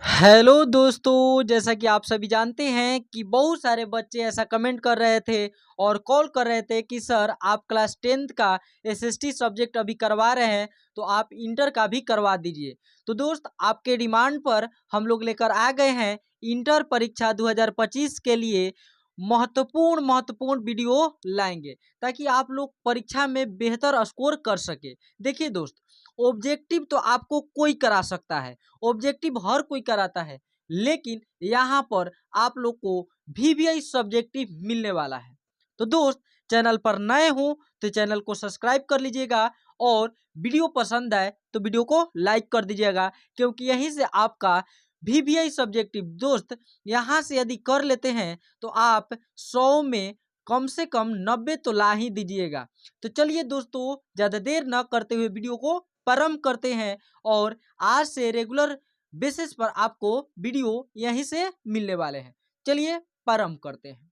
Hello दोस्तों, जैसा कि आप सभी जानते हैं कि बहुत सारे बच्चे ऐसा कमेंट कर रहे थे और कॉल कर रहे थे कि सर आप क्लास 10th का एसएसटी सब्जेक्ट अभी करवा रहे हैं तो आप इंटर का भी करवा दीजिए। तो दोस्त आपके डिमांड पर हम लोग लेकर आ गए हैं इंटर परीक्षा 2025 के लिए महत्वपूर्ण वीडियो लाएंगे ताकि आप लोग परीक्षा में बेहतर स्कोर कर सके। देखिए दोस्त, ऑब्जेक्टिव तो आपको कोई करा सकता है, ऑब्जेक्टिव हर कोई कराता है, लेकिन यहाँ पर आप लोग को वीवीआई सब्जेक्टिव मिलने वाला है। तो दोस्त चैनल पर नए हो तो चैनल को सब्सक्राइब कर लीजिएगा और वीडियो पसंद आए तो वीडियो को लाइक कर दीजिएगा, क्योंकि यहीं से आपका वीवीआई सब्जेक्टिव दोस्त यहाँ से यदि कर लेते हैं तो आप 100 में कम से कम 90 तो ला ही दीजिएगा। तो चलिए दोस्तों, ज़्यादा देर न करते हुए वीडियो को प्रारंभ करते हैं और आज से रेगुलर बेसिस पर आपको वीडियो यहीं से मिलने वाले हैं। चलिए प्रारंभ करते हैं।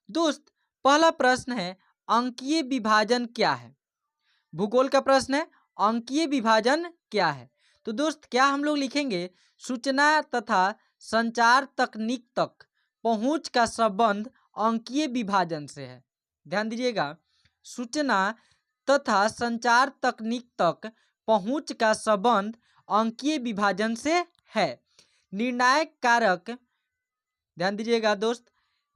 दोस्त पहला प्रश्न है, अंकीय विभाजन क्या है? भूगोल का प्रश्न है, अंकीय विभाजन क्या है? तो दोस्त क्या हम लोग लिखेंगे, सूचना तथा संचार तकनीक तक पहुंच का संबंध अंकीय विभाजन से है। ध्यान दीजिएगा, सूचना तथा संचार तकनीक तक पहुंच का संबंध अंकीय विभाजन से है। निर्णायक कारक, ध्यान दीजिएगा दोस्त,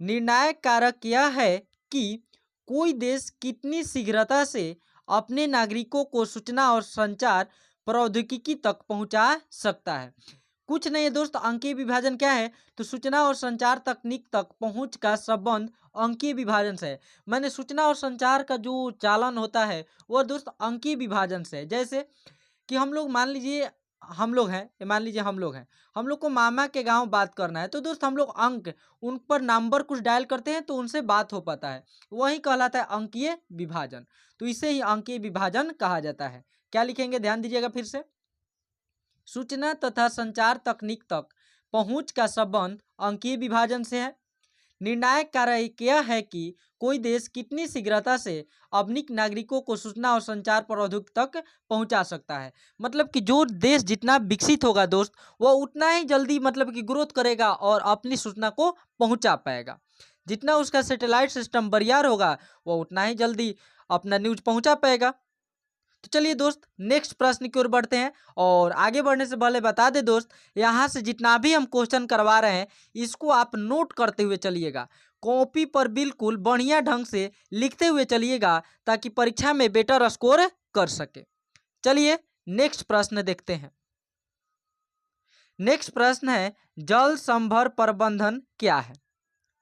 निर्णायक कारक यह है कि कोई देश कितनी शीघ्रता से अपने नागरिकों को सूचना और संचार प्रौद्योगिकी तक पहुंचा सकता है। कुछ नहीं है दोस्त, अंकीय विभाजन क्या है? तो सूचना और संचार तकनीक तक पहुंच का संबंध अंकीय विभाजन से है। मैंने सूचना और संचार का जो चालन होता है वह दोस्त अंकीय विभाजन से है। जैसे कि हम लोग मान लीजिए हम लोग हैं, मान लीजिए हम लोग को मामा के गांव बात करना है, तो दोस्त हम लोग अंक उन पर नंबर कुछ डायल करते हैं तो उनसे बात हो पाता है, वही कहलाता है अंकीय विभाजन। तो इसे ही अंकीय विभाजन कहा जाता है। क्या लिखेंगे, ध्यान दीजिएगा फिर से, सूचना तथा संचार तकनीक तक पहुंच का संबंध अंकीय विभाजन से है। निर्णायक कारक यह है कि कोई देश कितनी शीघ्रता से अपने नागरिकों को सूचना और संचार प्रौद्योगिकी तक पहुंचा सकता है। मतलब कि जो देश जितना विकसित होगा दोस्त, वह उतना ही जल्दी मतलब कि ग्रोथ करेगा और अपनी सूचना को पहुंचा पाएगा। जितना उसका सैटेलाइट सिस्टम बरियार होगा वह उतना ही जल्दी अपना न्यूज पहुंचा पाएगा। तो चलिए दोस्त नेक्स्ट प्रश्न की ओर बढ़ते हैं, और आगे बढ़ने से पहले बता दे दोस्त, यहाँ से जितना भी हम क्वेश्चन करवा रहे हैं इसको आप नोट करते हुए चलिएगा, कॉपी पर बिल्कुल बढ़िया ढंग से लिखते हुए चलिएगा ताकि परीक्षा में बेटर स्कोर कर सके। चलिए नेक्स्ट प्रश्न देखते हैं। नेक्स्ट प्रश्न है, जल संभर प्रबंधन क्या है?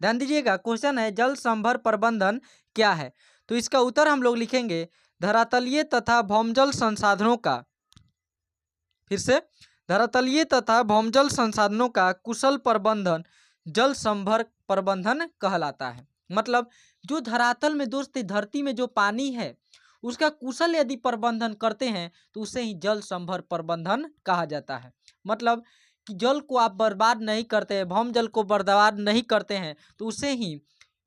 ध्यान दीजिएगा, क्वेश्चन है जल संभर प्रबंधन क्या है? तो इसका उत्तर हम लोग लिखेंगे, धरातलीय तथा भौमजल संसाधनों का, फिर से, धरातलीय तथा भौमजल संसाधनों का कुशल प्रबंधन जल संभर प्रबंधन कहलाता है। मतलब जो धरातल में दोस्त धरती में जो पानी है उसका कुशल यदि प्रबंधन करते हैं तो उसे ही जल संभर प्रबंधन कहा जाता है। मतलब कि जल को आप बर्बाद नहीं करते हैं, भौम जल को बर्बाद नहीं करते हैं, तो उसे ही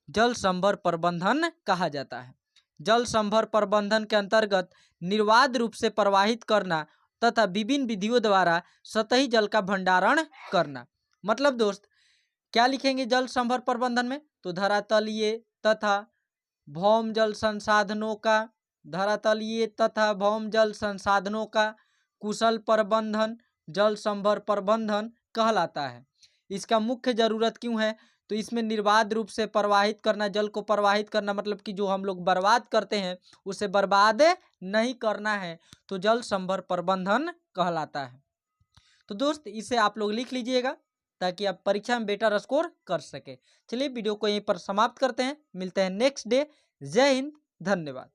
जल संभर प्रबंधन कहा जाता है। जल संभर प्रबंधन के अंतर्गत निर्बाध रूप से प्रवाहित करना तथा विभिन्न विधियों द्वारा सतही जल का भंडारण करना। मतलब दोस्त क्या लिखेंगे जल संभर प्रबंधन में? तो धरातलीय तथा भौम जल संसाधनों का, धरातलीय तथा भौम जल संसाधनों का कुशल प्रबंधन जल संभर प्रबंधन कहलाता है। इसका मुख्य जरूरत क्यों है? तो इसमें निर्बाध रूप से प्रवाहित करना, जल को प्रवाहित करना, मतलब कि जो हम लोग बर्बाद करते हैं उसे बर्बाद नहीं करना है, तो जल संभर प्रबंधन कहलाता है। तो दोस्त इसे आप लोग लिख लीजिएगा ताकि आप परीक्षा में बेटर स्कोर कर सके। चलिए वीडियो को यहीं पर समाप्त करते हैं, मिलते हैं नेक्स्ट डे। जय हिंद, धन्यवाद।